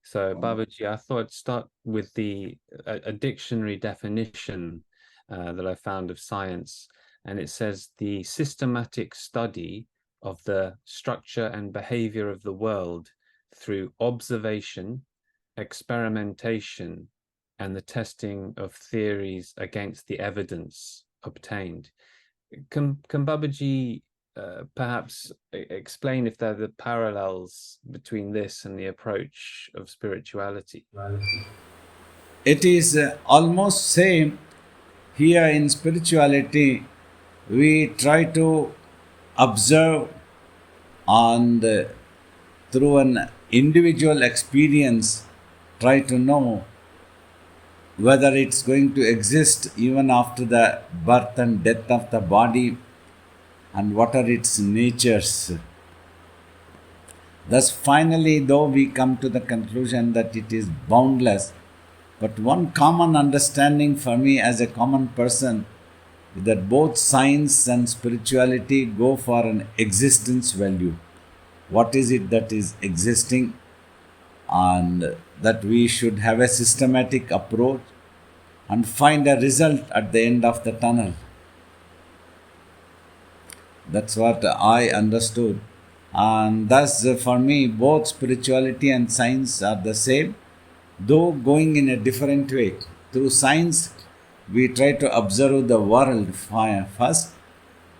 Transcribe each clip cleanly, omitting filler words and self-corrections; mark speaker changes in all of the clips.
Speaker 1: So, Babaji, I thought I'd start with a dictionary definition that I found of science, and it says the systematic study of the structure and behavior of the world through observation, experimentation, and the testing of theories against the evidence obtained. Can Babaji perhaps explain if there are the parallels between this and the approach of spirituality?
Speaker 2: It is almost same here in spirituality. We try to observe and through an individual experience try to know whether it's going to exist even after the birth and death of the body and what are its natures. Thus, finally, though we come to the conclusion that it is boundless, but one common understanding for me as a common person is that both science and spirituality go for an existence value. What is it that is existing? And that we should have a systematic approach and find a result at the end of the tunnel. That's what I understood. And thus, for me, both spirituality and science are the same, though going in a different way. Through science, we try to observe the world first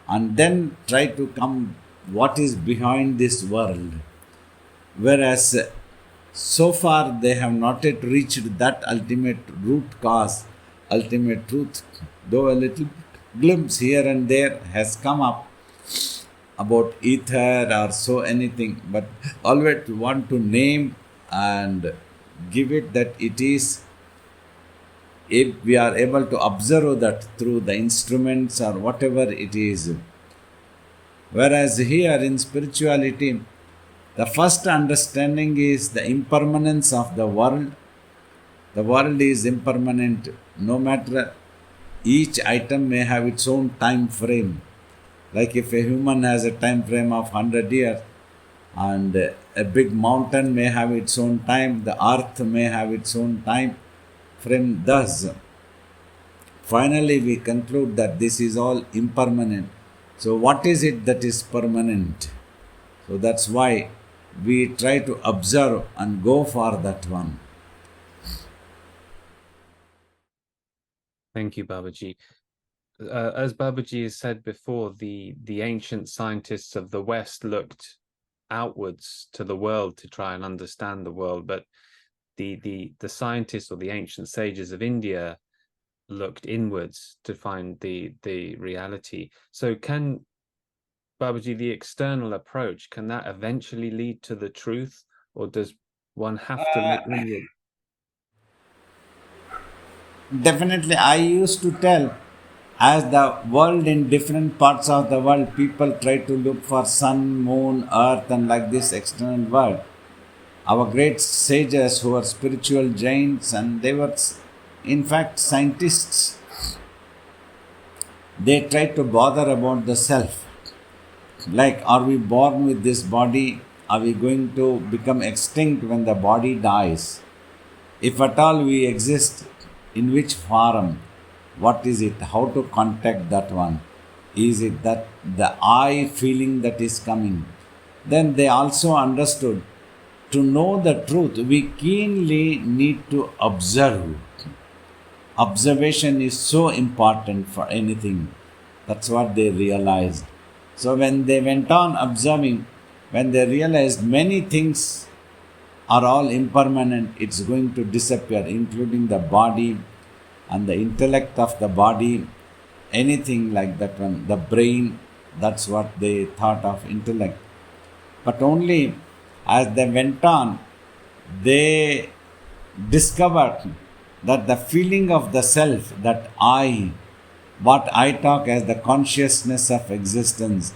Speaker 2: and then try to come what is behind this world. Whereas so far they have not yet reached that ultimate root cause, ultimate truth, though a little glimpse here and there has come up about ether or so anything, but always want to name and give it that it is, if we are able to observe that through the instruments or whatever it is. Whereas here in spirituality, the first understanding is the impermanence of the world. The world is impermanent, no matter each item may have its own time frame. Like if a human has a time frame of 100 years, and a big mountain may have its own time, the earth may have its own time frame. Thus, finally we conclude that this is all impermanent. So what is it that is permanent? So that's why we try to observe and go for that one.
Speaker 1: Thank you, Babaji. As Babaji has said before, the ancient scientists of the West looked outwards to the world to try and understand the world, but the scientists or the ancient sages of India looked inwards to find the reality. So can Babaji, the external approach, can that eventually lead to the truth, or does one have to look inward?
Speaker 2: Definitely, I used to tell, as the world in different parts of the world, people try to look for sun, moon, earth, and like this external world. Our great sages who were spiritual giants, and they were in fact scientists, they tried to bother about the self. Like, are we born with this body? Are we going to become extinct when the body dies? If at all we exist, in which form? What is it? How to contact that one? Is it that the I feeling that is coming? Then they also understood, to know the truth, we keenly need to observe. Observation is so important for anything. That's what they realized. So when they went on observing, when they realized many things are all impermanent, it's going to disappear, including the body and the intellect of the body, anything like that one, the brain, that's what they thought of intellect. But only as they went on, they discovered that the feeling of the self, that I, what I talk as the consciousness of existence,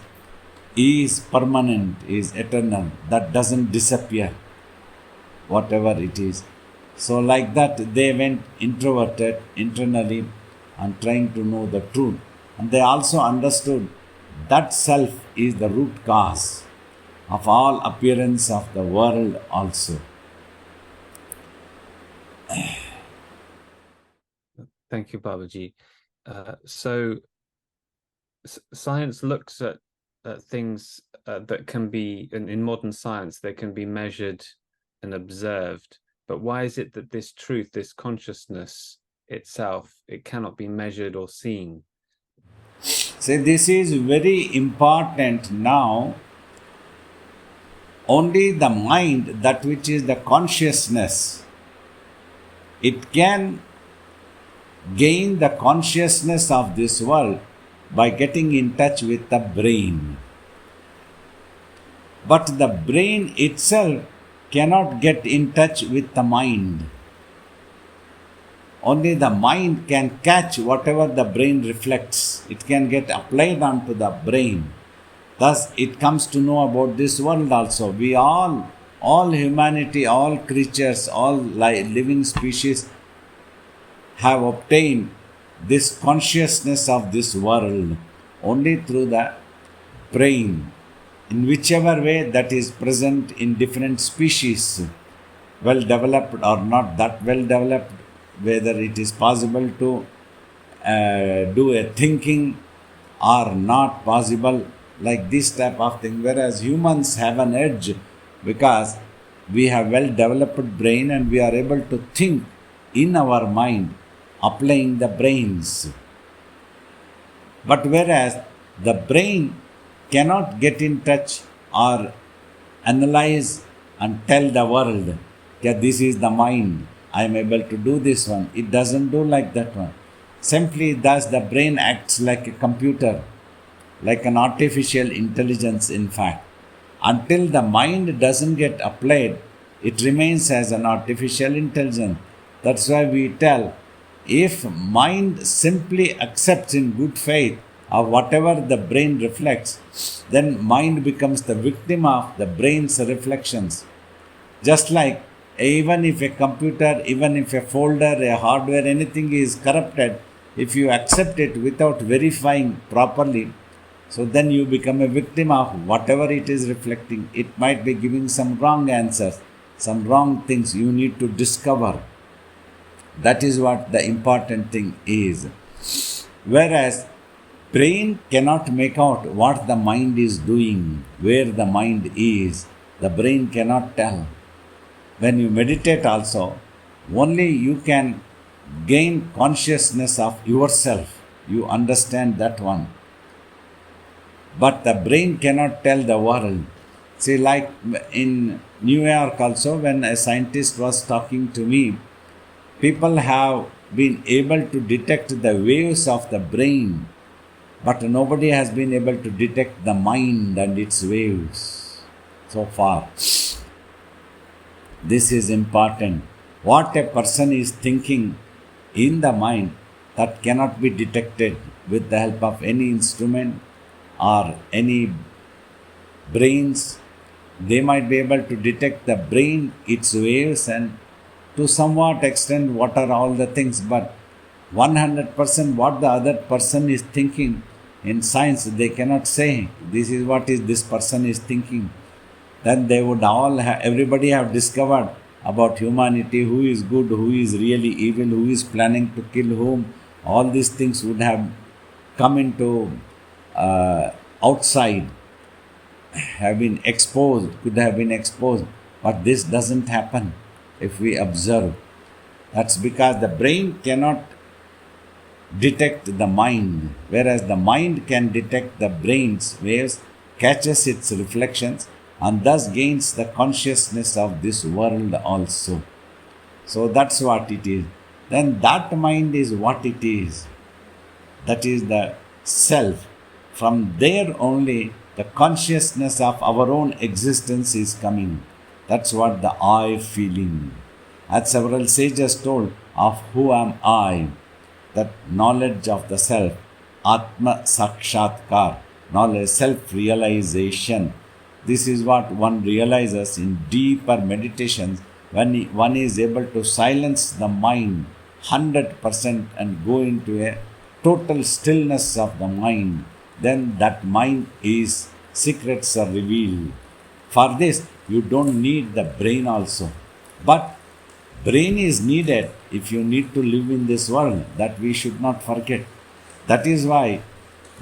Speaker 2: is permanent, is eternal, that doesn't disappear, whatever it is. So, like that, they went introverted internally and trying to know the truth. And they also understood that self is the root cause of all appearance of the world also.
Speaker 1: Thank you, Babaji. So science looks at things that can be, in modern science, they can be measured and observed. But why is it that this truth, this consciousness itself, it cannot be measured or seen?
Speaker 2: See, this is very important now. Only the mind, that which is the consciousness, it can gain the consciousness of this world by getting in touch with the brain. But the brain itself cannot get in touch with the mind. Only the mind can catch whatever the brain reflects. It can get applied onto the brain. Thus, it comes to know about this world also. We all humanity, all creatures, all living species have obtained this consciousness of this world only through the brain, in whichever way that is present in different species, well developed or not that well developed, whether it is possible to do a thinking or not possible, like this type of thing. Whereas humans have an edge because we have well developed brain and we are able to think in our mind, applying the brains. But whereas the brain cannot get in touch or analyze and tell the world, yeah, this is the mind, I am able to do this one. It doesn't do like that one. Simply thus the brain acts like a computer, like an artificial intelligence in fact. Until the mind doesn't get applied, it remains as an artificial intelligence. That's why we tell, if mind simply accepts in good faith of whatever the brain reflects, then mind becomes the victim of the brain's reflections. Just like even if a computer, even if a folder, a hardware, anything is corrupted, if you accept it without verifying properly, so then you become a victim of whatever it is reflecting. It might be giving some wrong answers, some wrong things you need to discover. That is what the important thing is. Whereas brain cannot make out what the mind is doing, where the mind is. The brain cannot tell. When you meditate also, only you can gain consciousness of yourself. You understand that one. But the brain cannot tell the world. See, like in New York also, when a scientist was talking to me, people have been able to detect the waves of the brain, but nobody has been able to detect the mind and its waves so far. This is important. What a person is thinking in the mind, that cannot be detected with the help of any instrument or any brains. They might be able to detect the brain, its waves, and to somewhat extent what are all the things, but 100% what the other person is thinking in science, they cannot say this is what is this person is thinking. Then they would everybody have discovered about humanity, who is good, who is really evil, who is planning to kill whom. All these things would have come into outside, have been exposed, could have been exposed. But this doesn't happen if we observe. That's because the brain cannot detect the mind, whereas the mind can detect the brain's waves, catches its reflections, and thus gains the consciousness of this world also. So that's what it is. Then that mind is what it is. That is the self. From there only the consciousness of our own existence is coming. That's what the I feeling. As several sages told, of who am I, that knowledge of the self, Atma Sakshatkar, knowledge, self-realization. This is what one realizes in deeper meditations when one is able to silence the mind 100% and go into a total stillness of the mind. Then that mind is, secrets are revealed. For this, you don't need the brain also. But brain is needed if you need to live in this world, that we should not forget. That is why,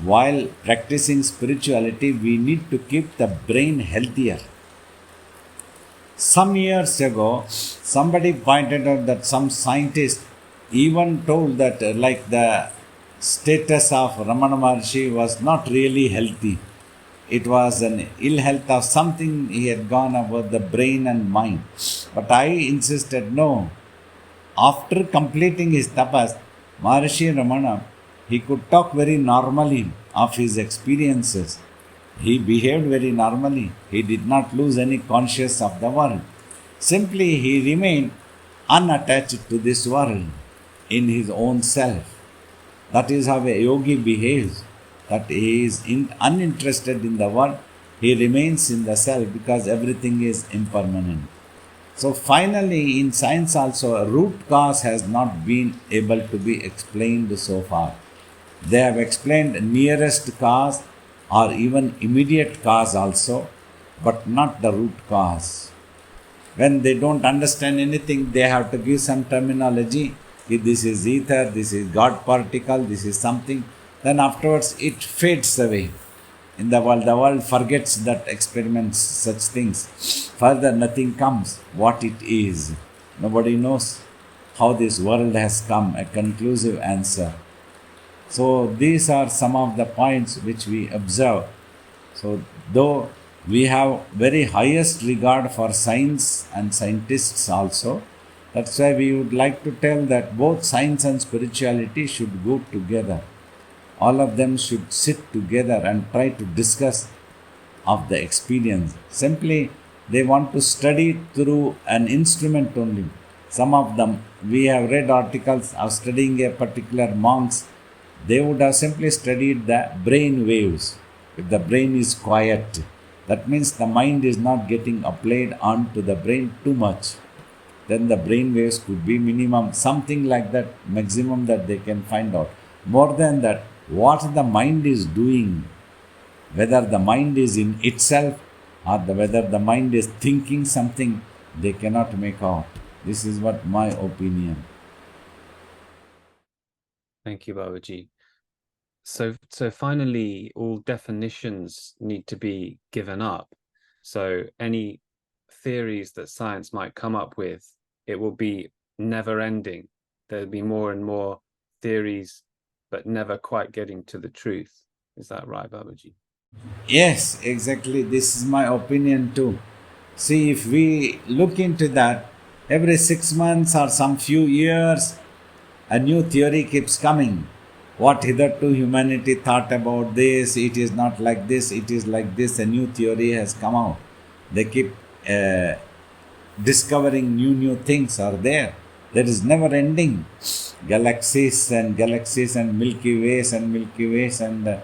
Speaker 2: while practicing spirituality, we need to keep the brain healthier. Some years ago, somebody pointed out that some scientist even told that like the status of Ramana Maharshi was not really healthy. It was an ill health of something he had gone about the brain and mind. But I insisted, no. After completing his tapas, Maharshi Ramana, he could talk very normally of his experiences. He behaved very normally. He did not lose any consciousness of the world. Simply he remained unattached to this world in his own self. That is how a yogi behaves. That he is uninterested in the world. He remains in the self because everything is impermanent. So finally in science also a root cause has not been able to be explained so far. They have explained nearest cause or even immediate cause also, but not the root cause. When they don't understand anything, they have to give some terminology. This is ether, this is God particle, this is something. Then afterwards it fades away. In the world forgets that experiments such things. Further nothing comes what it is. Nobody knows how this world has come, a conclusive answer. So these are some of the points which we observe. So though we have very highest regard for science and scientists also, that's why we would like to tell that both science and spirituality should go together. All of them should sit together and try to discuss of the experience. Simply they want to study through an instrument only. Some of them, we have read articles of studying a particular monks. They would have simply studied the brain waves. If the brain is quiet, that means the mind is not getting applied onto the brain too much. Then the brain waves could be minimum, something like that, maximum that they can find out. More than that, what the mind is doing, whether the mind is in itself or whether the mind is thinking something, they cannot make out. This is what my opinion.
Speaker 1: Thank you, Babaji. So finally, all definitions need to be given up. So any theories that science might come up with, it will be never ending. There'll be more and more theories, but never quite getting to the truth. Is that right, Babaji?
Speaker 2: Yes, exactly. This is my opinion too. See, if we look into that, every 6 months or some few years, a new theory keeps coming. What hitherto humanity thought about this, it is not like this, it is like this, a new theory has come out. They keep discovering new things are there. There is never ending. Galaxies and Milky Ways and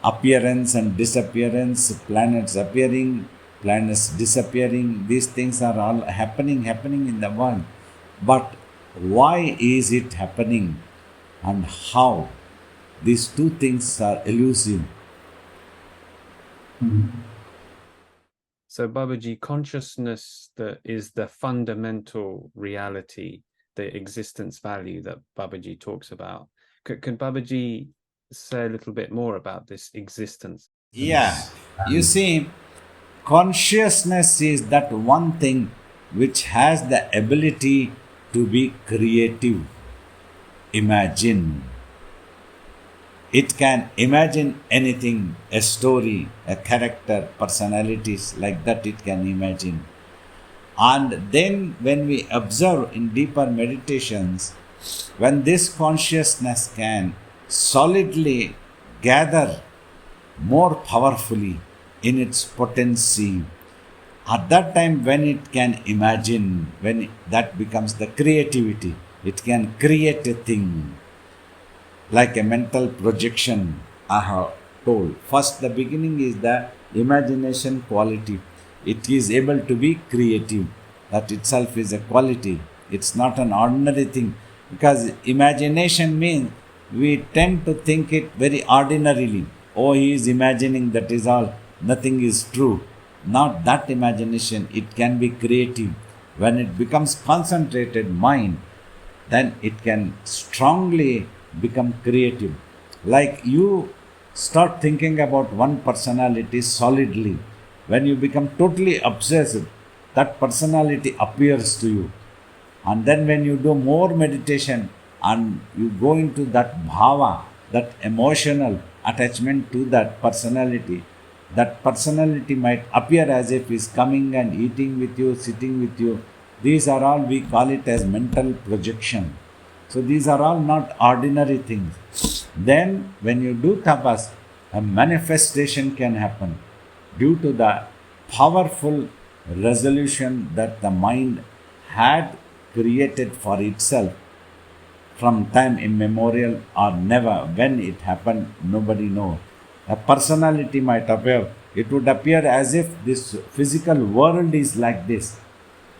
Speaker 2: appearance and disappearance, planets appearing, planets disappearing. These things are all happening in the world. But why is it happening and how? These two things are elusive.
Speaker 1: So Babaji, consciousness is the fundamental reality, the existence value that Babaji talks about. Can Babaji say a little bit more about this existence?
Speaker 2: Yeah, you see, consciousness is that one thing which has the ability to be creative. Imagine. It can imagine anything, a story, a character, personalities, like that it can imagine. And then when we observe in deeper meditations, when this consciousness can solidly gather more powerfully in its potency, at that time when it can imagine, that becomes the creativity, it can create a thing. Like a mental projection, I have told. First, the beginning is the imagination quality. It is able to be creative. That itself is a quality. It's not an ordinary thing. Because imagination means we tend to think it very ordinarily. Oh, he is imagining, that is all. Nothing is true. Not that imagination. It can be creative. When it becomes concentrated mind, then it can strongly become creative. Like you start thinking about one personality solidly. When you become totally obsessed, that personality appears to you. And then when you do more meditation and you go into that bhava, that emotional attachment to that personality might appear as if is coming and eating with you, sitting with you. These are all, we call it as mental projection. So these are all not ordinary things. Then when you do tapas, a manifestation can happen due to the powerful resolution that the mind had created for itself from time immemorial or never. When it happened, nobody knows. A personality might appear. It would appear as if this physical world is like this.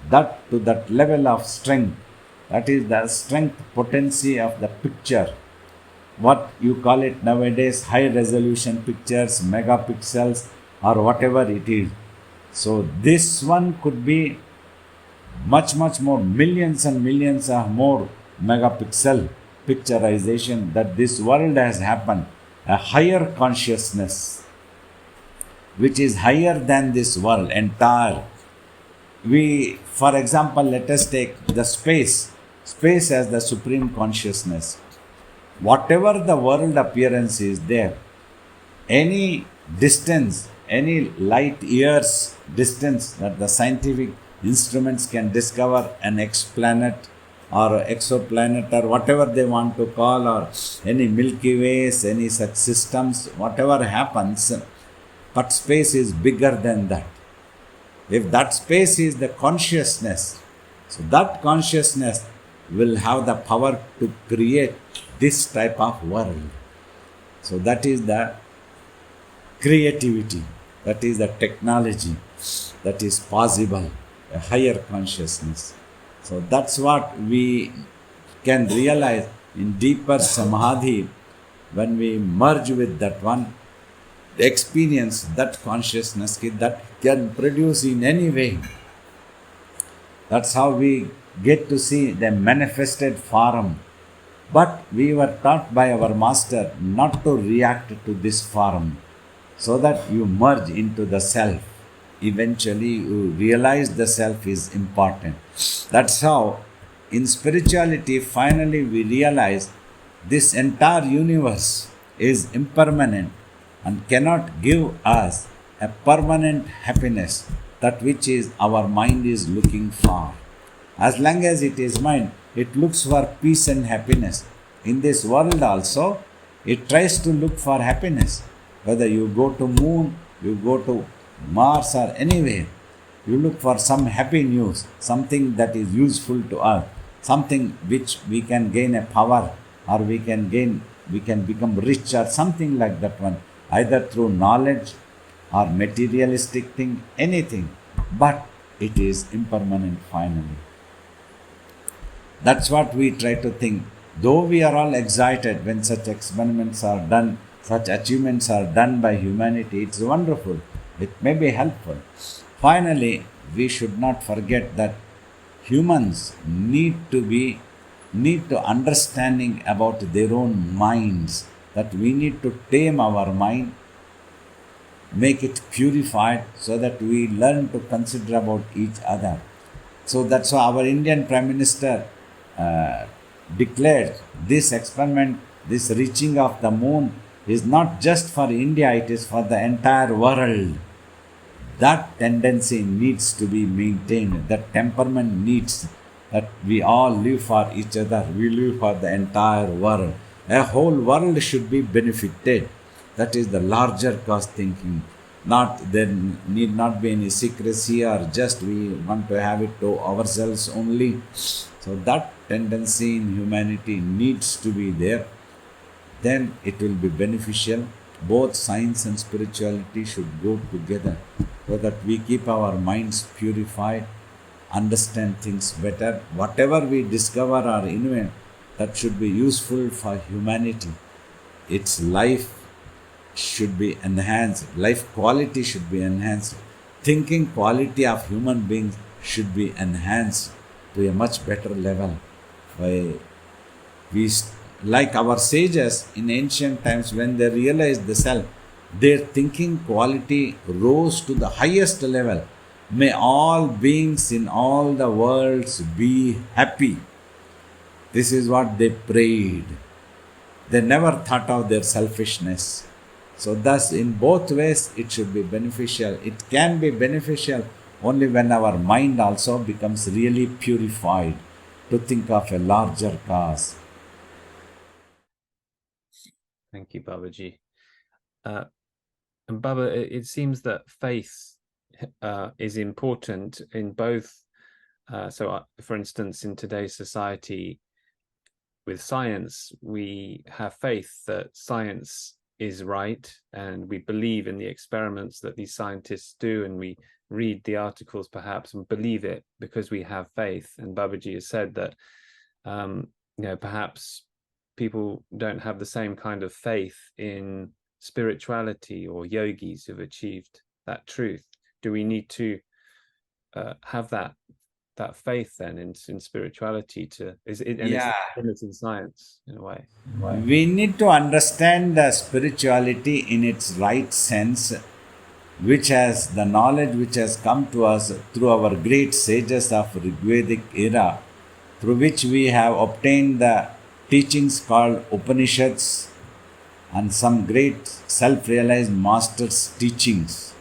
Speaker 2: That to that level of strength, that is the strength potency of the picture. What you call it nowadays, high resolution pictures, megapixels, or whatever it is. So this one could be much more, millions and millions of more megapixel picturization that this world has happened. A higher consciousness which is higher than this world entire. We, for example, let us take the space as the supreme consciousness. Whatever the world appearance is there, any distance, any light years distance that the scientific instruments can discover, an exoplanet or exoplanet or whatever they want to call, or any Milky Ways, any such systems, whatever happens, but space is bigger than that. If that space is the consciousness, so that consciousness will have the power to create this type of world. So that is the creativity, that is the technology that is possible, a higher consciousness. So that's what we can realize in deeper samadhi when we merge with that one, experience that consciousness that can produce in any way. That's how we get to see the manifested form. But we were taught by our master not to react to this form, so that you merge into the self. Eventually you realize the self is important. That's how in spirituality finally we realize this entire universe is impermanent and cannot give us a permanent happiness, that which is our mind is looking for. As long as it is mind, it looks for peace and happiness. In this world also, it tries to look for happiness. Whether you go to moon, you go to Mars or anywhere, you look for some happy news, something that is useful to us, something which we can gain a power, or we can become rich or something like that one, either through knowledge or materialistic thing, anything. But it is impermanent finally. That's what we try to think. Though we are all excited when such experiments are done, such achievements are done by humanity, it's wonderful. It may be helpful. Finally, we should not forget that humans need to understanding about their own minds, that we need to tame our mind, make it purified, so that we learn to consider about each other. So that's why our Indian Prime Minister declared this experiment, this reaching of the moon is not just for India, it is for the entire world. That tendency needs to be maintained. That temperament needs that we all live for each other. We live for the entire world. A whole world should be benefited. That is the larger cause thinking. There need not be any secrecy or just we want to have it to ourselves only. So that tendency in humanity needs to be there. Then it will be beneficial. Both science and spirituality should go together, so that we keep our minds purified, understand things better. Whatever we discover or invent, that should be useful for humanity. Its life should be enhanced, life quality should be enhanced, thinking quality of human beings should be enhanced to a much better level. Why like our sages in ancient times, when they realized the self, their thinking quality rose to the highest level. May all beings in all the worlds be happy. This is what they prayed. They never thought of their selfishness. So, thus, in both ways, it should be beneficial. It can be beneficial only when our mind also becomes really purified to think of a larger cause.
Speaker 1: Thank you, Babaji. And Baba, it seems that faith is important in both. For instance, in today's society, with science, we have faith that science is right, and we believe in the experiments that these scientists do, and we read the articles perhaps and believe it because we have faith. And Babaji has said that perhaps people don't have the same kind of faith in spirituality or yogis who've achieved that truth. Do we need to have that faith then in spirituality it's in science in a way?
Speaker 2: We need to understand the spirituality in its right sense, which has the knowledge which has come to us through our great sages of Rigvedic era, through which we have obtained the teachings called Upanishads and some great self-realized masters' teachings.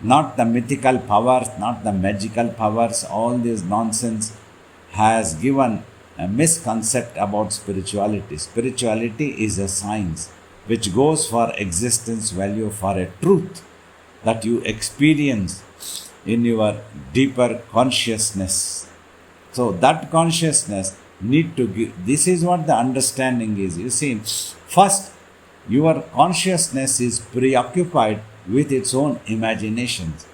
Speaker 2: Not the mythical powers, not the magical powers, all this nonsense has given a misconcept about spirituality. Spirituality is a science which goes for existence value, for a truth that you experience in your deeper consciousness. So that consciousness need to give, this is what the understanding is. You see, first, your consciousness is preoccupied with its own imaginations.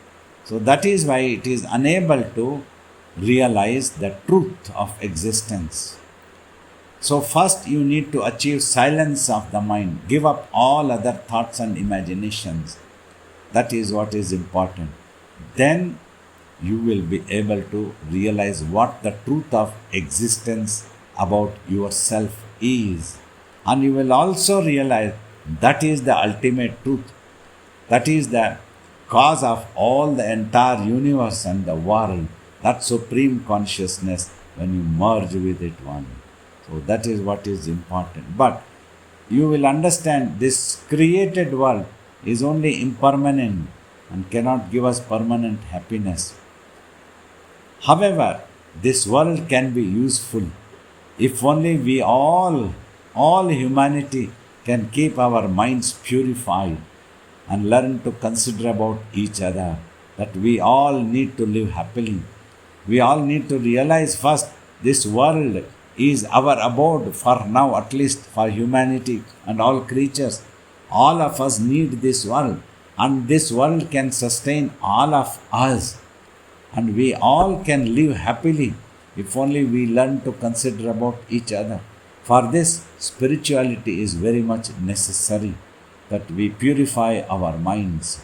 Speaker 2: So that is why it is unable to realize the truth of existence. So first you need to achieve silence of the mind. Give up all other thoughts and imaginations. That is what is important. Then you will be able to realize what the truth of existence about yourself is. And you will also realize that is the ultimate truth. That is the cause of all the entire universe and the world. That supreme consciousness when you merge with it one. So that is what is important. But you will understand this created world is only impermanent and cannot give us permanent happiness. However, this world can be useful if only we all humanity can keep our minds purified and learn to consider about each other, that we all need to live happily. We all need to realize first this world is our abode for now, at least for humanity and all creatures. All of us need this world, and this world can sustain all of us, and we all can live happily if only we learn to consider about each other. For this, spirituality is very much necessary, that we purify our minds.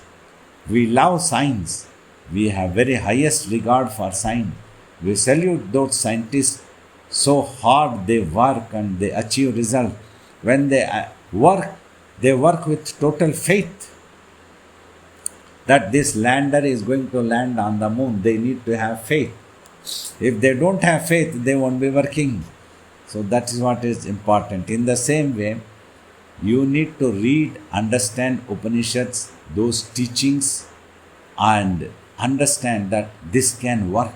Speaker 2: We love science. We have very highest regard for science. We salute those scientists. So hard they work and they achieve result. When they work with total faith that this lander is going to land on the moon. They need to have faith. If they don't have faith, they won't be working. So that is what is important. In the same way, you need to read, understand Upanishads, those teachings, and understand that this can work.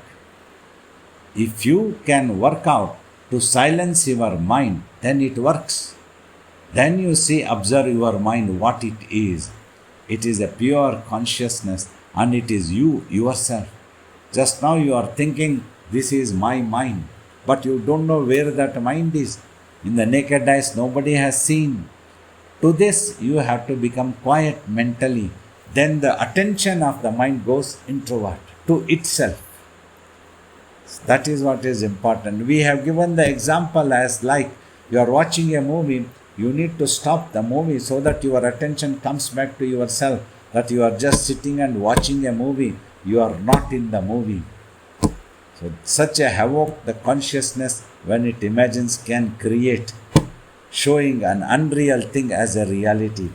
Speaker 2: If you can work out to silence your mind, then it works. Then you see, observe your mind, what it is. It is a pure consciousness, and it is you, yourself. Just now you are thinking, this is my mind, but you don't know where that mind is. In the naked eyes, nobody has seen. To this, you have to become quiet mentally. Then the attention of the mind goes introvert to itself. That is what is important. We have given the example as like you are watching a movie, you need to stop the movie so that your attention comes back to yourself, that you are just sitting and watching a movie. You are not in the movie. So such a havoc the consciousness when it imagines can create, showing an unreal thing as a reality.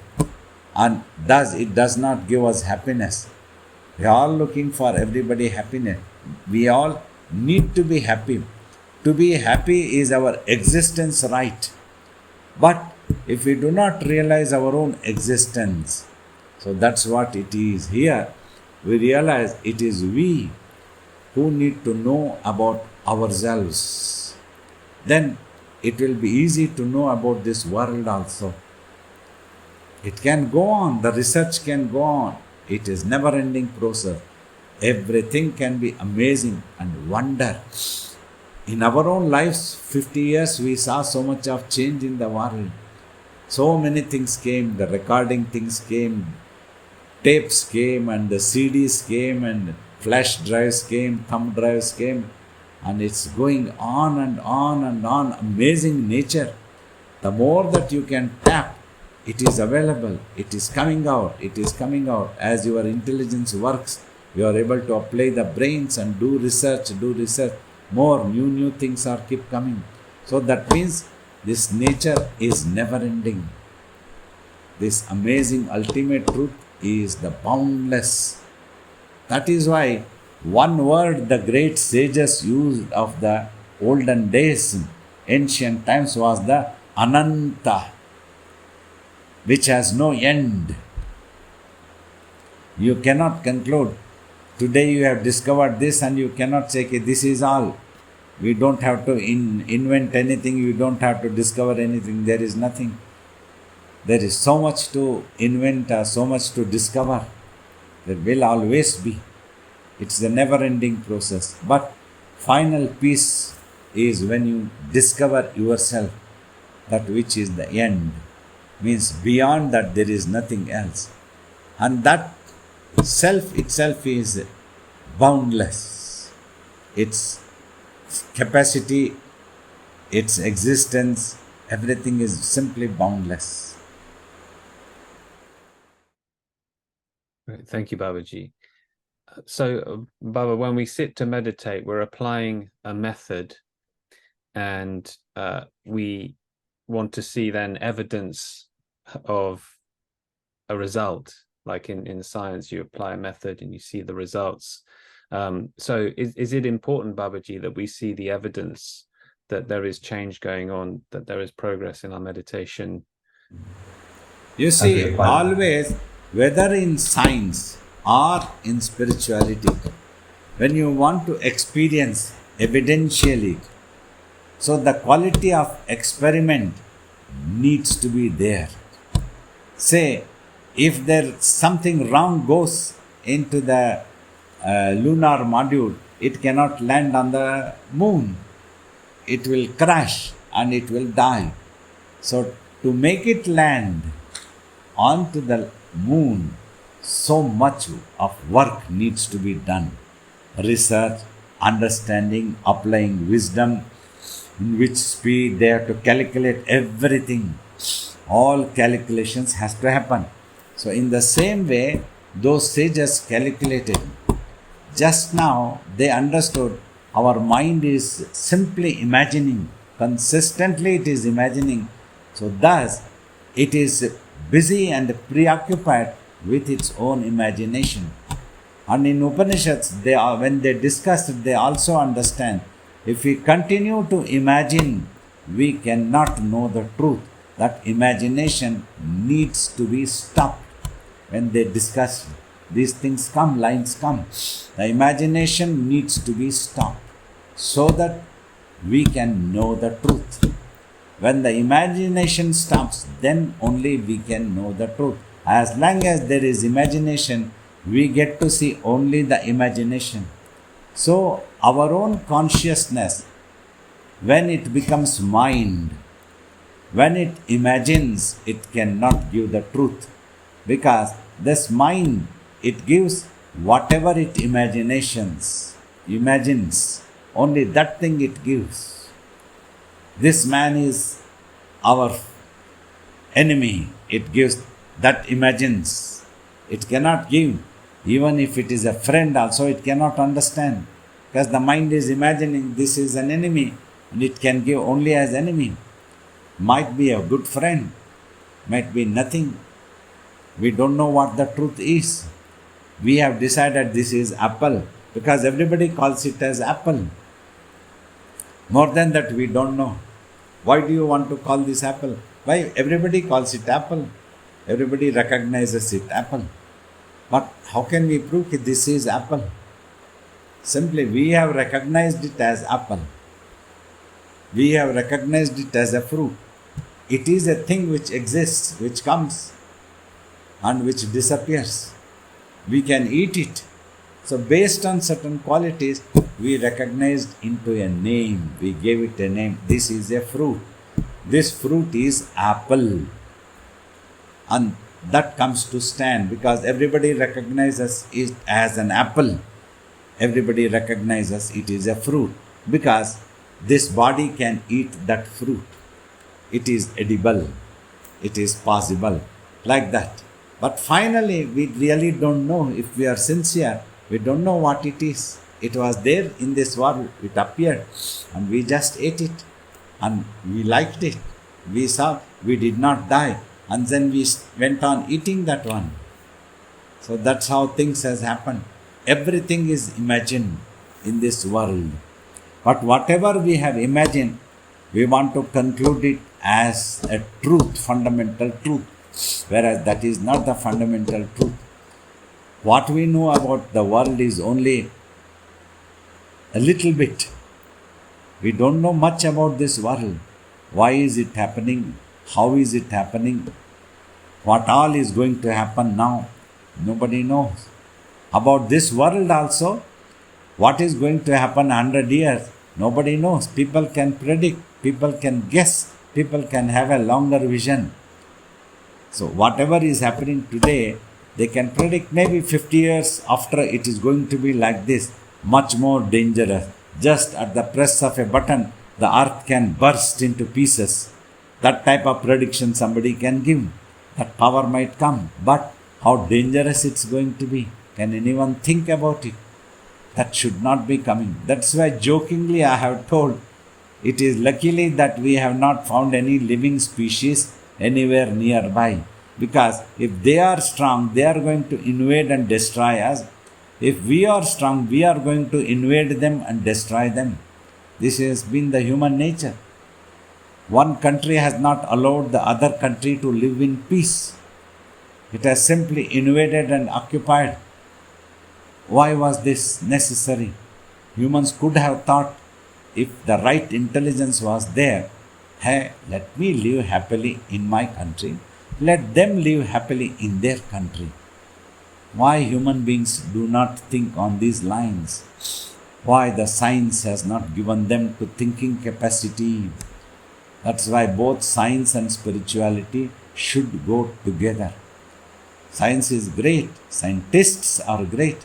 Speaker 2: And thus it does not give us happiness. We are all looking for everybody happiness. We all need to be happy. To be happy is our existence right. But if we do not realize our own existence, so that's what it is. Here we realize it is we who need to know about ourselves. Then it will be easy to know about this world also. It can go on, the research can go on. It is never ending process. Everything can be amazing and wonder. In our own lives, 50 years, we saw so much of change in the world. So many things came, the recording things came, tapes came, and the CDs came, and flash drives came, thumb drives came, and it's going on and on and on. Amazing nature. The more that you can tap, it is available, it is coming out, it is coming out. As your intelligence works, you are able to apply the brains and do research. More new things are keep coming. So that means this nature is never ending. This amazing ultimate truth is the boundless. That is why one word the great sages used of the olden days, ancient times, was the Ananta, which has no end. You cannot conclude. Today you have discovered this and you cannot say, okay, this is all. We don't have to invent anything. You don't have to discover anything. There is nothing. There is so much to invent, so much to discover. There will always be. It's a never-ending process. But final peace is when you discover yourself, that which is the end. Means beyond that there is nothing else. And that self itself is boundless. Its capacity, its existence, everything is simply boundless.
Speaker 1: Right, thank you, Babaji. So, Baba, when we sit to meditate, we're applying a method, and we want to see then evidence of a result. Like in science, you apply a method and you see the results. So is it important, Babaji, that we see the evidence that there is change going on, that there is progress in our meditation?
Speaker 2: You see, always, whether in science or in spirituality, when you want to experience evidentially, so the quality of experiment needs to be there. Say, if there something wrong goes into the lunar module, it cannot land on the moon. It will crash and it will die. So to make it land onto the moon, so much of work needs to be done. Research, understanding, applying wisdom, in which speed they have to calculate everything. All calculations has to happen. So in the same way, those sages calculated. Just now they understood our mind is simply imagining. Consistently it is imagining. So thus it is busy and preoccupied with its own imagination. And in Upanishads, when they discussed it, they also understand. If we continue to imagine, we cannot know the truth. That imagination needs to be stopped. When they discuss these things come, lines come. The imagination needs to be stopped so that we can know the truth. When the imagination stops, then only we can know the truth. As long as there is imagination, we get to see only the imagination. So our own consciousness, when it becomes mind, when it imagines, it cannot give the truth. Because this mind, it gives whatever it imagines, only that thing it gives. This man is our enemy, it gives, that imagines. It cannot give. Even if it is a friend also, it cannot understand. because the mind is imagining this is an enemy and it can give only as enemy. Might be a good friend, might be nothing. We don't know what the truth is. We have decided this is apple because everybody calls it as apple. More than that, we don't know. Why do you want to call this apple? Why everybody calls it apple? Everybody recognizes it apple. But how can we prove that this is apple? Simply, we have recognized it as apple. We have recognized it as a fruit. It is a thing which exists, which comes and which disappears. We can eat it. So based on certain qualities, we recognized into a name. We gave it a name. This is a fruit. This fruit is apple. And that comes to stand because everybody recognizes it as an apple. Everybody recognizes it is a fruit because this body can eat that fruit. It is edible. It is possible. Like that. But finally, we really don't know if we are sincere. We don't know what it is. It was there in this world. It appeared and we just ate it and we liked it. We saw, we did not die and then we went on eating that one. So that's how things has happened. Everything is imagined in this world. But whatever we have imagined, we want to conclude it as a truth, fundamental truth. Whereas that is not the fundamental truth. What we know about the world is only a little bit. We don't know much about this world. Why is it happening? How is it happening? What all is going to happen now? Nobody knows. About this world also, what is going to happen 100 years? Nobody knows. People can predict. People can guess. People can have a longer vision. So whatever is happening today, they can predict maybe 50 years after it is going to be like this, much more dangerous. Just at the press of a button, the earth can burst into pieces. That type of prediction somebody can give. That power might come. But how dangerous it's going to be? Can anyone think about it? That should not be coming. That's why jokingly I have told, it is luckily that we have not found any living species anywhere nearby. Because if they are strong, they are going to invade and destroy us. If we are strong, we are going to invade them and destroy them. This has been the human nature. One country has not allowed the other country to live in peace. It has simply invaded and occupied. Why was this necessary? Humans could have thought, if the right intelligence was there, hey, let me live happily in my country. Let them live happily in their country. Why human beings do not think on these lines? Why the science has not given them to thinking capacity? That's why both science and spirituality should go together. Science is great. Scientists are great.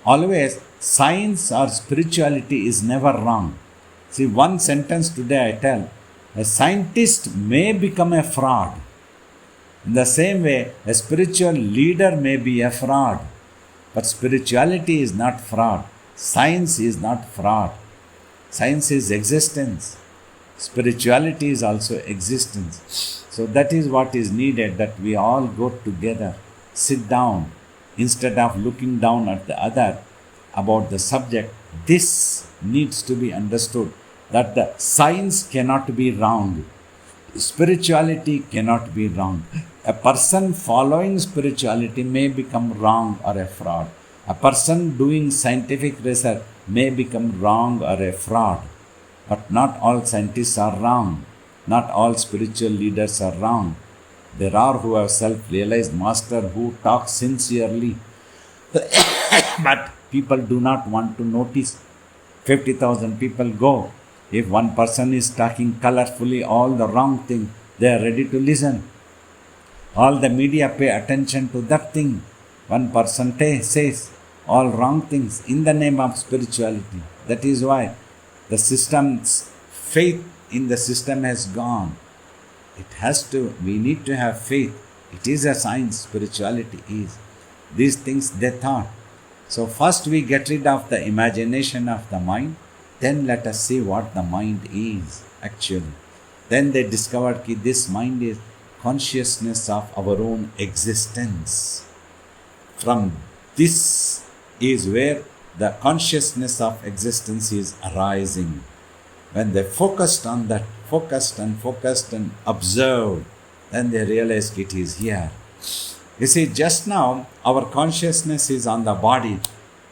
Speaker 2: Always, science or spirituality is never wrong. See, one sentence today I tell, a scientist may become a fraud. In the same way, a spiritual leader may be a fraud. But spirituality is not fraud. Science is not fraud. Science is existence. Spirituality is also existence. So that is what is needed, that we all go together, sit down, instead of looking down at the other about the subject. This needs to be understood, that the science cannot be wrong. Spirituality cannot be wrong. A person following spirituality may become wrong or a fraud. A person doing scientific research may become wrong or a fraud. But not all scientists are wrong. Not all spiritual leaders are wrong. There are who have self-realized master who talk sincerely. But people do not want to notice. 50,000 people go. If one person is talking colorfully all the wrong thing, they are ready to listen. All the media pay attention to that thing. One person says all wrong things in the name of spirituality. That is why the system's faith in the system has gone. We need to have faith. It is a science, spirituality is. These things they thought. So first we get rid of the imagination of the mind, then let us see what the mind is actually. Then they discovered that this mind is consciousness of our own existence. From this is where the consciousness of existence is arising. When they focused on that, focused and observed, then they realized it is here. You see, just now our consciousness is on the body,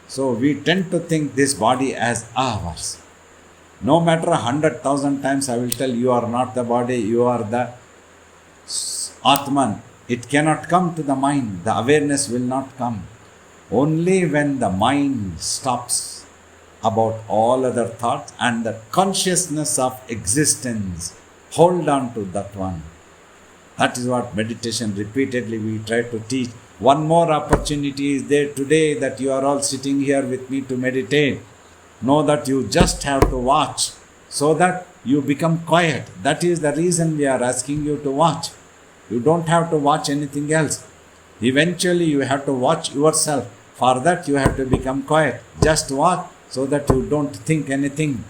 Speaker 2: so we tend to think this body as ours. No matter 100,000 times I will tell you are not the body, you are the Atman. It cannot come to the mind, the awareness will not come. Only when the mind stops about all other thoughts and the consciousness of existence, hold on to that one. That is what meditation repeatedly we try to teach. One more opportunity is there today that you are all sitting here with me to meditate. Know that you just have to watch so that you become quiet. That is the reason we are asking you to watch. You don't have to watch anything else. Eventually you have to watch yourself. For that you have to become quiet. Just watch so that you don't think anything.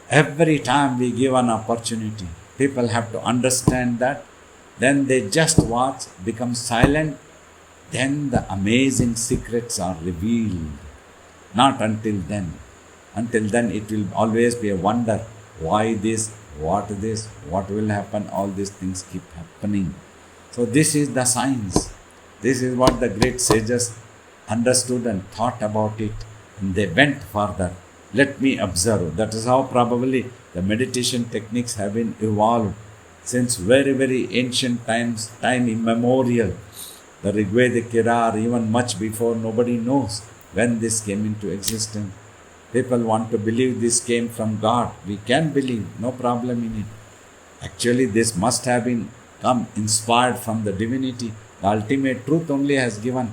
Speaker 2: Every time we give an opportunity, people have to understand that. Then they just watch, become silent. Then the amazing secrets are revealed. Not until then. Until then it will always be a wonder. Why this? What will happen? All these things keep happening. So this is the science. This is what the great sages understood and thought about it. And they went further. Let me observe. That is how probably the meditation techniques have been evolved since very, very ancient times, time immemorial. The Rigvedic era, or even much before, nobody knows when this came into existence. People want to believe this came from God. We can believe, no problem in it. Actually, this must have been come inspired from the divinity. The ultimate truth only has given.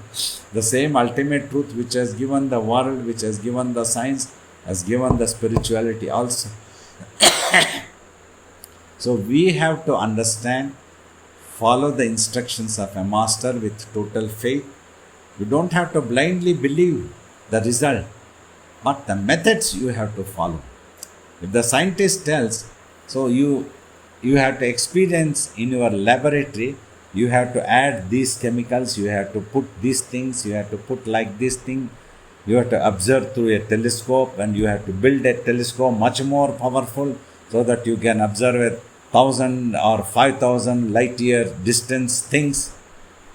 Speaker 2: The same ultimate truth which has given the world, which has given the science, has given the spirituality also. So we have to understand, follow the instructions of a master with total faith. You don't have to blindly believe the result, but the methods you have to follow. If the scientist tells, so you have to experience in your laboratory, you have to add these chemicals, you have to put these things, you have to put like this thing, you have to observe through a telescope, and you have to build a telescope much more powerful so that you can observe 1,000 or 5,000 light year distance things.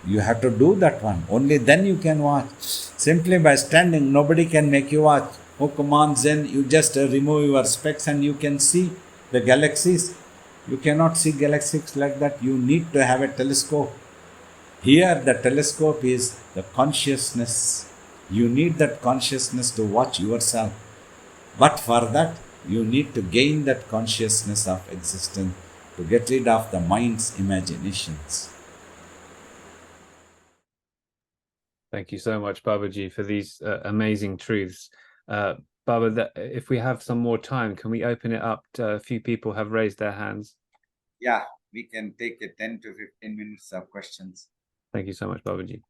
Speaker 2: You have to do that one. Only then you can watch. Simply by standing, nobody can make you watch. Oh, come on, Zen, you just remove your specs and you can see the galaxies. You cannot see galaxies like that. You need to have a telescope. Here, the telescope is the consciousness. You need that consciousness to watch yourself. But for that, you need to gain that consciousness of existence to get rid of the mind's imaginations.
Speaker 1: Thank you so much, Babaji, for these amazing truths. Baba, if we have some more time, can we open it up to a few people have raised their hands?
Speaker 2: Yeah, we can take a 10 to 15 minutes of questions.
Speaker 1: Thank you so much, Babaji.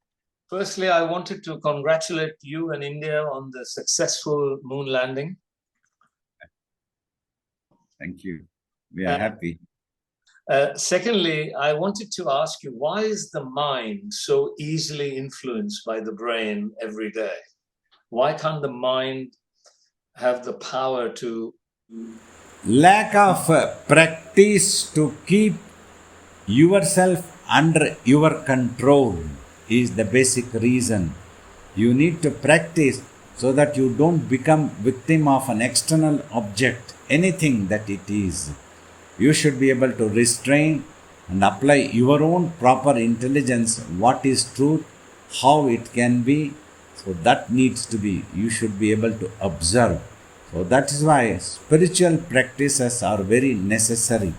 Speaker 3: Firstly, I wanted to congratulate you and India on the successful moon landing.
Speaker 2: Thank you. We are happy.
Speaker 3: Secondly, I wanted to ask you, why is the mind so easily influenced by the brain every day? Why can't the mind have the power to...
Speaker 2: Lack of practice to keep yourself under your control is the basic reason. You need to practice so that you don't become victim of an external object, anything that it is. You should be able to restrain and apply your own proper intelligence, what is truth, how it can be. So that needs to be, you should be able to observe. So that is why spiritual practices are very necessary.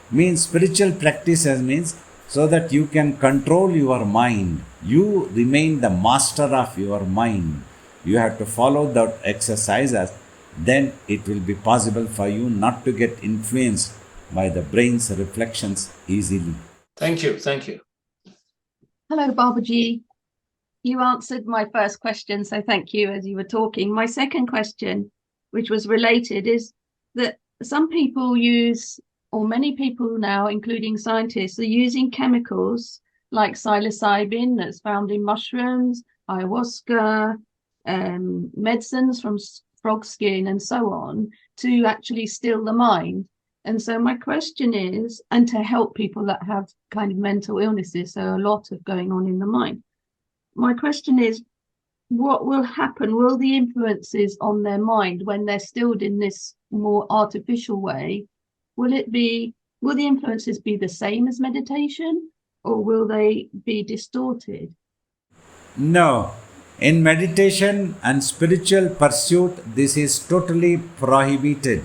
Speaker 2: Means spiritual practices means so that you can control your mind. You remain the master of your mind. You have to follow the exercises. Then it will be possible for you not to get influenced by the brain's reflections easily.
Speaker 3: Thank you. Thank you.
Speaker 4: Hello, Babaji. you answered my first question, so thank you as you were talking. My second question, which was related, is that some people use, or many people now, including scientists, are using chemicals like psilocybin that's found in mushrooms, ayahuasca, medicines from frog skin, and so on, to actually still the mind. And so my question is, and to help people that have kind of mental illnesses, so a lot of going on in the mind. My question is, what will happen? Will the influences on their mind, when they're stilled in this more artificial way, will the influences be the same as meditation, or will they be distorted?
Speaker 2: No. In meditation and spiritual pursuit, this is totally prohibited.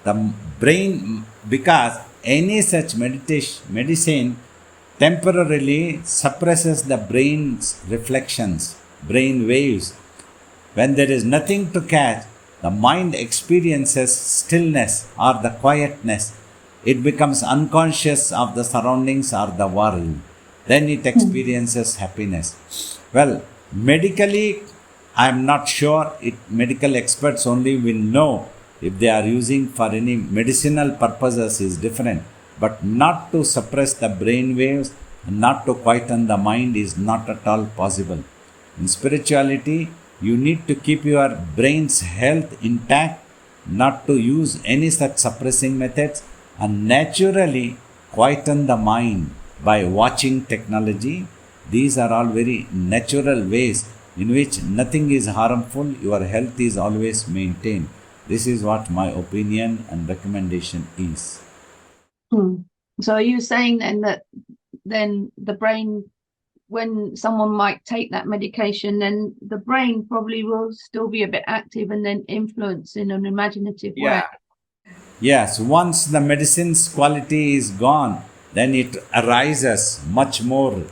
Speaker 2: The brain, because any such medicine temporarily suppresses the brain's reflections, brain waves. When there is nothing to catch, the mind experiences stillness or the quietness. It becomes unconscious of the surroundings or the world. Then it experiences happiness. Well, medically, I am not sure. Medical experts only will know if they are using for any medicinal purposes is different. But not to suppress the brain waves, not to quieten the mind is not at all possible. In spirituality, you need to keep your brain's health intact, not to use any such suppressing methods, and naturally quieten the mind by watching technology. These are all very natural ways in which nothing is harmful, your health is always maintained. This is what my opinion and recommendation is.
Speaker 4: So are you saying then that then the brain, when someone might take that medication, then the brain probably will still be a bit active and then influence in an imaginative way?
Speaker 2: Yes, once the medicine's quality is gone, then it arises much more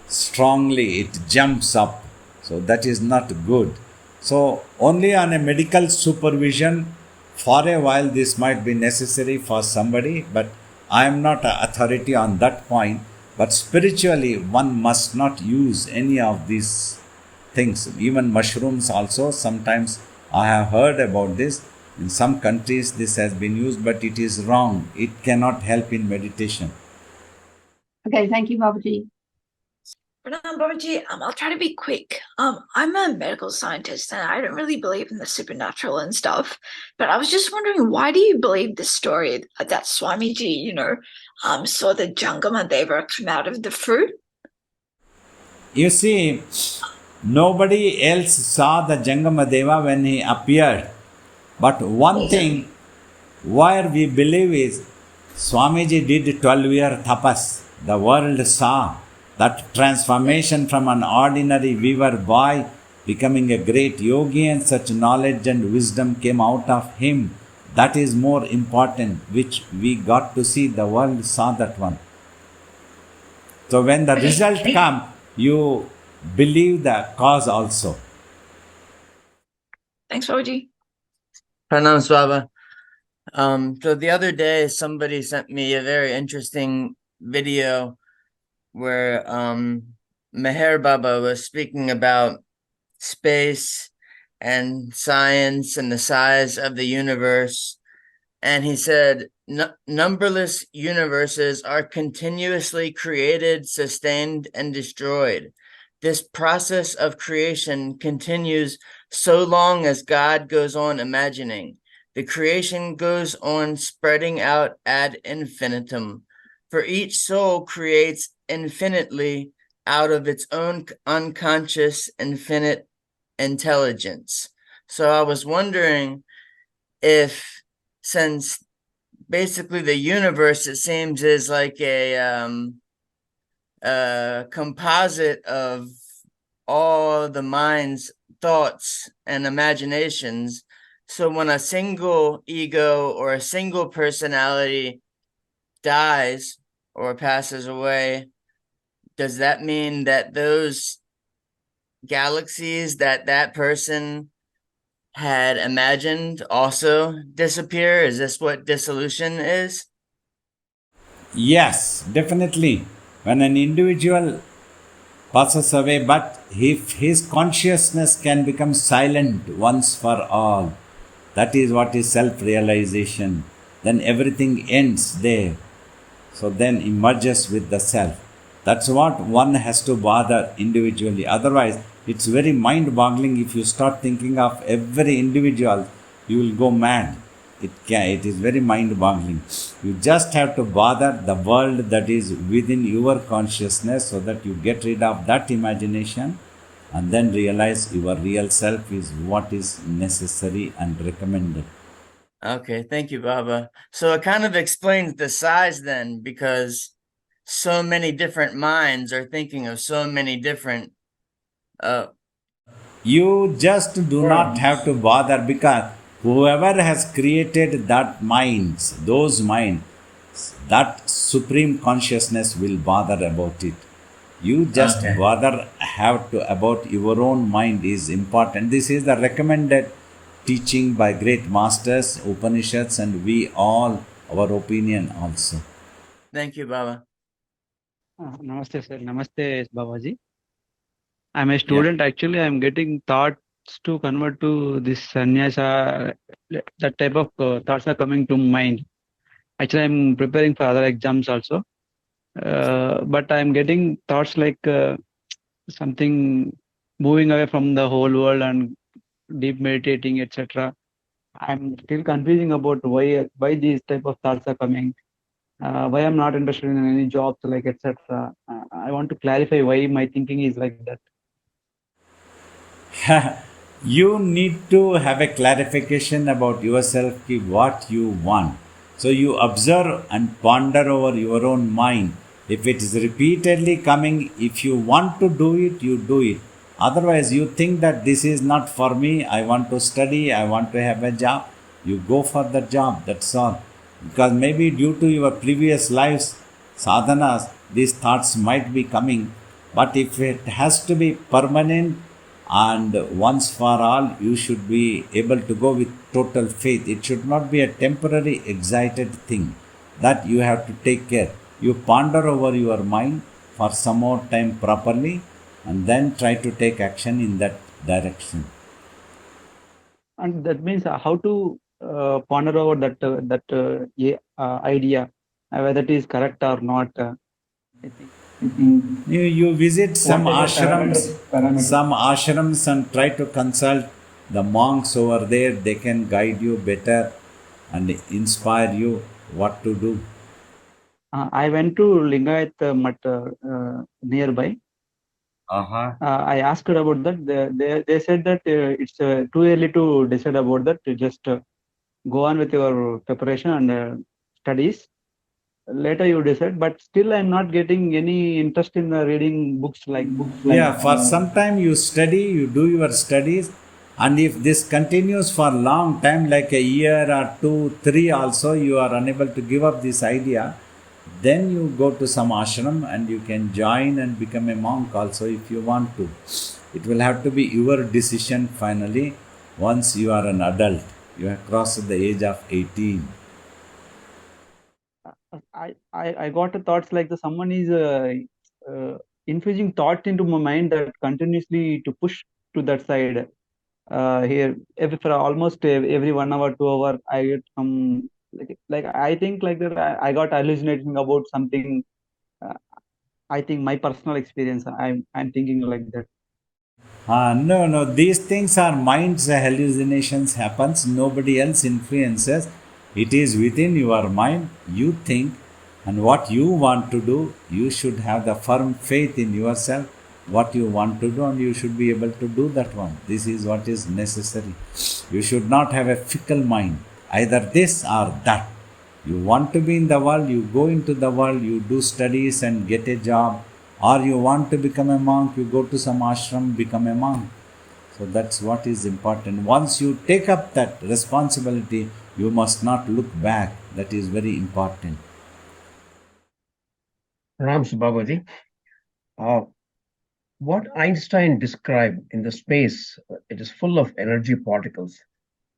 Speaker 2: strongly, it jumps up. So that is not good. So only on a medical supervision for a while this might be necessary for somebody, but I am not an authority on that point. But spiritually, one must not use any of these things. Even mushrooms also, sometimes I have heard about this. In some countries this has been used, but it is wrong. It cannot help in meditation.
Speaker 4: Okay, thank you, Babaji.
Speaker 5: Pranam Babaji, I'll try to be quick. I'm a medical scientist and I don't really believe in the supernatural and stuff, but I was just wondering, why do you believe the story that Swamiji, saw the Jangama Deva come out of the fruit?
Speaker 2: You see, nobody else saw the Jangama Deva when he appeared. But one thing where we believe is Swamiji did 12-year tapas. The world saw that transformation from an ordinary weaver boy becoming a great yogi, and such knowledge and wisdom came out of him. That is more important, which we got to see. The world saw that one. So when the result comes, you believe the cause also.
Speaker 5: Thanks, Babaji.
Speaker 6: Pranam Swaba. So the other day, somebody sent me a very interesting video where Meher Baba was speaking about space and science and the size of the universe. And he said, numberless universes are continuously created, sustained, and destroyed. This process of creation continues so long as God goes on imagining. The creation goes on spreading out ad infinitum. For each soul creates infinitely out of its own unconscious infinite intelligence. So I was wondering if, since basically the universe, it seems, is like a composite of all the mind's thoughts and imaginations. So when a single ego or a single personality dies or passes away, does that mean that those galaxies that person had imagined also disappear? Is this what dissolution is?
Speaker 2: Yes, definitely. When an individual passes away, but if his consciousness can become silent once for all, that is what is self-realization. Then everything ends there. So then he merges with the self. That's what one has to bother individually. Otherwise, it's very mind-boggling. If you start thinking of every individual, you will go mad. It is very mind-boggling. You just have to bother the world that is within your consciousness so that you get rid of that imagination and then realize your real self is what is necessary and recommended.
Speaker 6: Okay, thank you, Baba. So it kind of explains the size then, because so many different minds are thinking of so many different
Speaker 2: You just do not have to bother, because whoever has created that minds, those minds, that supreme consciousness will bother about it. You just bother have to about your own mind is important. This is the recommended teaching by great masters, Upanishads, and we all, our opinion also.
Speaker 6: Thank you, Baba.
Speaker 7: Namaste, sir. Namaste, Babaji. I'm a student. Actually, I'm getting thoughts to convert to this sannyasa. That type of thoughts are coming to mind. Actually, I'm preparing for other exams also. But I'm getting thoughts like something moving away from the whole world and deep meditating, etc. I'm still confusing about why these type of thoughts are coming. Why I'm not interested in any jobs, like etc. I want to clarify why my thinking is like that.
Speaker 2: You need to have a clarification about yourself, what you want. So you observe and ponder over your own mind. If it is repeatedly coming, if you want to do it, you do it. Otherwise, you think that this is not for me, I want to study, I want to have a job, you go for the job, that's all. Because maybe due to your previous lives, sadhanas, these thoughts might be coming. But if it has to be permanent, and once for all, you should be able to go with total faith. It should not be a temporary excited thing that you have to take care. You ponder over your mind for some more time properly and then try to take action in that direction.
Speaker 7: And that means how to ponder over that idea, whether it is correct or not. I think.
Speaker 2: You visit some ashrams and try to consult the monks over there. They can guide you better and inspire you what to do.
Speaker 7: I went to Lingayat Mutt nearby. I asked about that. They said that it's too early to decide about that. To just go on with your preparation and studies. Later you decide, but still I'm not getting any interest in reading books like.
Speaker 2: Yeah, for some time you study, you do your studies, and if this continues for a long time, like a year or 2, 3 also, you are unable to give up this idea, then you go to some ashram and you can join and become a monk also if you want to. It will have to be your decision finally once you are an adult. You have crossed the age of 18.
Speaker 7: I got a thoughts like someone is infusing thoughts into my mind that continuously to push to that side. Here, for almost every 1 hour, 2 hour, I get some like I think like that. I got hallucinating about something. Uh, I think my personal experience. I'm thinking like that.
Speaker 2: No. These things are mind's hallucinations happens. Nobody else influences. It is within your mind. You think, and what you want to do. You should have the firm faith in yourself. What you want to do, and you should be able to do that one. This is what is necessary. You should not have a fickle mind. Either this or that. You want to be in the world. You go into the world. You do studies and get a job. Or you want to become a monk, you go to some ashram, become a monk. So that's what is important. Once you take up that responsibility, you must not look back. That is very important.
Speaker 8: Rams Babaji, what Einstein described in the space, it is full of energy particles,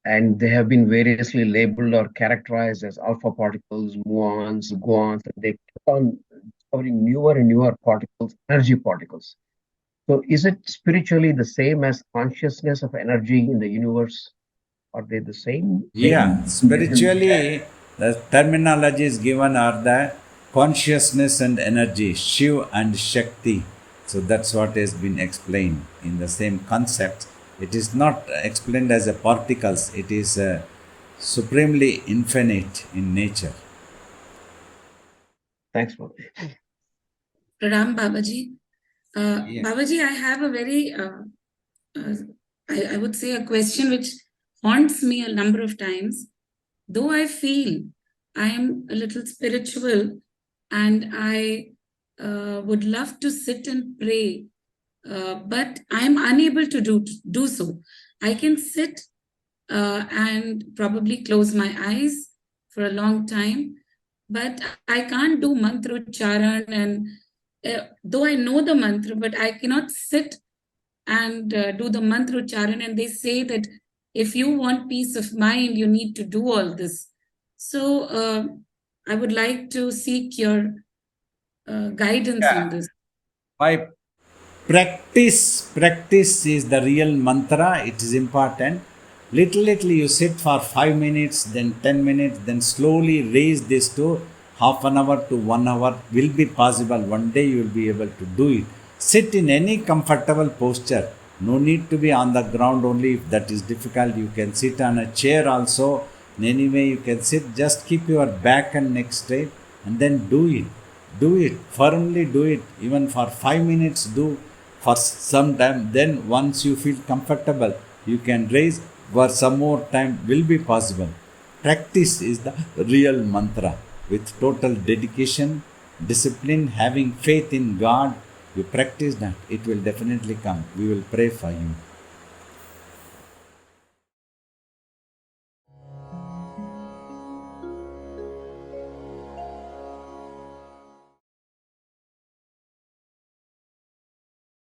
Speaker 8: and they have been variously labeled or characterized as alpha particles, muons, gluons, and they keep on discovering newer and newer particles, energy particles. So is it spiritually the same as consciousness of energy in the universe? Are they the same?
Speaker 2: Yeah, spiritually, the terminologies given are the consciousness and energy, Shiv and Shakti. So that's what has been explained in the same concept. It is not explained as a particles, it is supremely infinite in nature.
Speaker 8: Thanks, Baba.
Speaker 9: Pranam Babaji.
Speaker 2: Yeah.
Speaker 9: Babaji, I have a very, I would say, a question which haunts me a number of times. Though I feel I am a little spiritual and I would love to sit and pray, but I am unable to do so. I can sit and probably close my eyes for a long time, but I can't do mantra ucharan, and though I know the mantra, but I cannot sit and do the mantra ucharan. And they say that if you want peace of mind, you need to do all this. So I would like to seek your guidance on this.
Speaker 2: By practice is the real mantra. It is important. Little you sit for 5 minutes, then 10 minutes, then slowly raise this to half an hour to 1 hour. Will be possible. One day you will be able to do it. Sit in any comfortable posture. No need to be on the ground only. If that is difficult, you can sit on a chair also. In any way you can sit. Just keep your back and neck straight and then do it. Do it. Firmly do it. Even for 5 minutes do for some time. Then once you feel comfortable, you can raise. For some more time will be possible. Practice is the real mantra. With total dedication, discipline, having faith in God, you practice that, it will definitely come. We will pray for you.